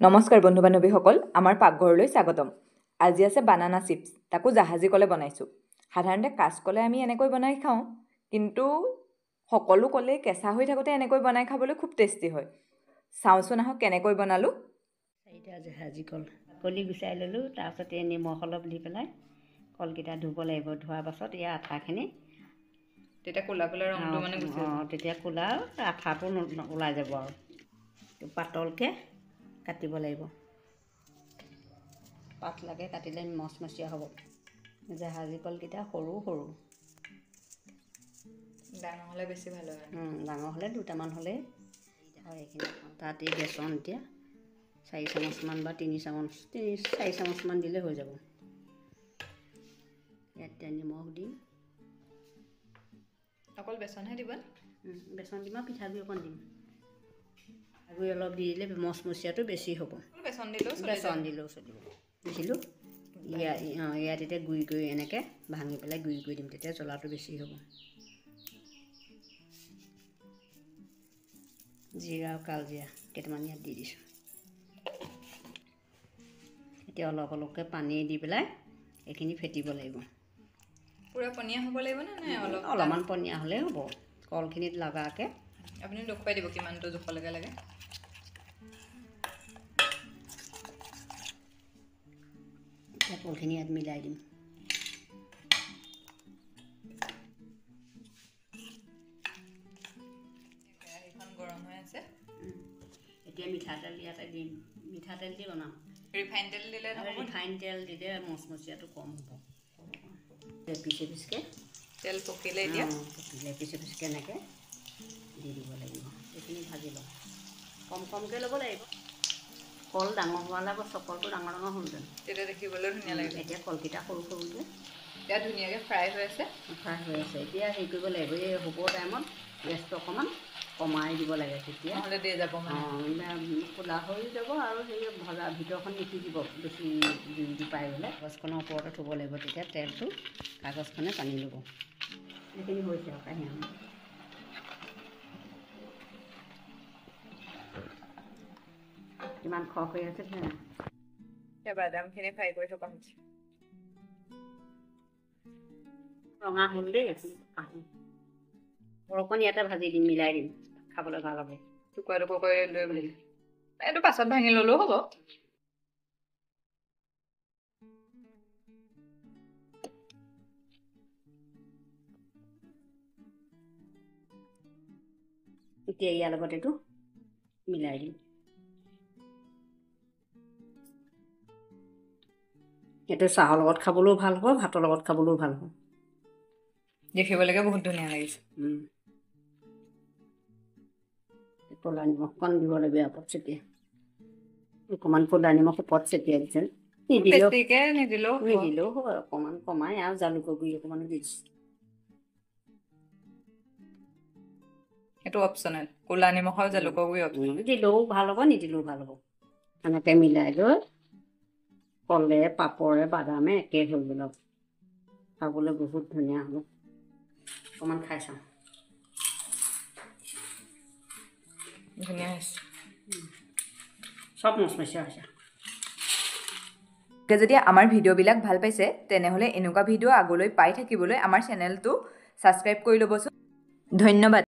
নমস্কাৰ বন্ধু বান্ধৱীসকল, আমাৰ পাকঘৰলৈ স্বাগতম। আজি আছে বানানা চিপছ, তাকো জাহাজী কলে বনাইছোঁ। সাধাৰণতে কাঁচকলে আমি এনেকৈ বনাই খাওঁ, কিন্তু সকলো কলেই কেঁচা হৈ থাকোঁতে এনেকৈ বনাই খাবলৈ খুব টেষ্টি হয়। চাওঁচোন আহক কেনেকৈ বনালোঁ। চাৰিটা জাহাজী কল কলি গুচাই ল'লোঁ, তাৰপিছত নিমখ অলপ দি পেলাই কলকেইটা ধুব লাগিব। ধোৱাৰ পাছত ইয়াৰ আঠাখিনি তেতিয়া ক'লা ক'লা ৰংটো মানে গুচি যাব। তেতিয়া ক'লা আঠাটো ওলাই যাব আৰু পাতলকৈ কাটিব লাগিব। পাতলাকৈ কাটিলে মচমচীয়া হ'ব। জাহাজী কলকেইটা সৰু সৰু, ডাঙৰ হ'লে বেছি ভাল হয়। ডাঙৰ হ'লে দুটামান হ'লেই হয়। এইখিনি তাত এই বেচন এতিয়া 4 চামুচমান বা 4 চামুচমান দিলে হৈ যাব। ইয়াত নিমখ দিম, অকল বেচনহে দিব। বেচন দিম আৰু পিঠাগুড়ি অকণ দিম। পিঠাগুড়ি অলপ দি দিলে মচমচীয়াটো বেছি হ'ব। বেচন দিলেও চলিব। দিছিলোঁ ইয়াত এতিয়া গুড়ি কৰি এনেকৈ ভাঙি পেলাই গুড়ি কৰি দিম, তেতিয়া জ্বলাটো বেছি হ'ব। জিৰা আৰু কালজিৰা কেইটামান ইয়াত দি দিছোঁ। এতিয়া অলপ অলপকৈ পানী দি পেলাই এইখিনি ফেটিব লাগিব। পূৰা পনীয়া হ'ব লাগিব নে অলপমান পনীয়া হ'লেই হ'ব। কলখিনিত লগাকৈ আপুনি দুখ পাই দিব কিমানটো জোখলৈকে লাগে। এতিয়া কলখিনি ইয়াত মিলাই দিম। কেৰাহীখন গৰম হৈ আছে। এতিয়া মিঠাতেল ইয়াতে দিম। মিঠাতেল দি বনাম। ৰিফাইন তেল দিলে নহ'ব? ৰিফাইন তেল দিলে মচমচীয়াটো কম হ'ব। পিছে পিচকৈ তেল পকিলে এতিয়া পিছে পিচকৈ এনেকৈ দি দিব লাগিব। এইখিনি ভাজি লওঁ। কম কমকৈ ল'ব লাগিব। কল ডাঙৰ হোৱালে চকলটো ডাঙৰ ডাঙৰ হ'লহেঁতেন, তেতিয়া দেখিবলৈ ধুনীয়া লাগে। এতিয়া কলকেইটা সৰু সৰুকৈ এতিয়া ধুনীয়াকৈ ফ্ৰাই হৈ আছে। এতিয়া হেৰি কৰিব লাগিব, এই হ'ব টাইমত গেছটো অকণমান কমাই দিব লাগে। তেতিয়া নহ'লে দিয়ে যাব ক'লা হৈ যাব আৰু সেই ভজা ভিতৰখন নিসিজিব। বেছি জুই পাই গ'লে কাগজখনৰ ওপৰতে থ'ব লাগিব, তেতিয়া তেলটো কাগজখনে টানি ল'ব। সেইখিনি হৈছে আৰু কাঢ়ি আনো। কিমান খৰখৰি আছে নাই। এতিয়া বাদামখিনি ফ্ৰাই কৰি থকা হৈছে। ৰঙা হ'ল দেই। অকণ ইয়াতে ভাজি দিম, মিলাই দিম, খাবলৈ ভাল হ'ব। টুকুৰা টুকুৰ কৰি লৈ বুলি এইটো পাছত ভাঙি ল'লেও হ'ব। এতিয়া ইয়াৰ লগত এইটো মিলাই দিম। এইটো চাহৰ লগত খাবলৈও ভাল হ'ব, ভাতৰ লগত খাবলৈও ভাল হ'ব। দেখিবলৈকে বহুত ধুনীয়া লাগিছে। ক'লা নিমখ অকণ দিব লাগিব ওপৰত ছটিয়াই। অকণমান ক'লা নিমখ ওপৰত ছটিয়াই দিছে। নিদিলেও হয়, অকণমান কমাই আৰু জালুকৰ গুড়ি অকণমানো দি দিছোঁ। সেইটো অপচনেল। ক'লা নিমখ আৰু জালুকৰ গুড়ি অপচনেল। দিলেও ভাল হ'ব, নিদিলেও ভাল হ'ব। এনেকৈ মিলাই লৈ কলে পাপৰে বাদামে একে হৈ গ'ল। খাবলৈ বহুত ধুনীয়া হ'ব। অকণমান খাই চাওঁ। ধুনীয়া হৈছে। চব মচমচীয়া হৈছে। যদি আমাৰ ভিডিঅ'বিলাক ভাল পাইছে, তেনেহ'লে এনেকুৱা ভিডিঅ' আগলৈ পাই থাকিবলৈ আমাৰ চেনেলটো ছাবস্ক্ৰাইব কৰি ল'বচোন। ধন্যবাদ।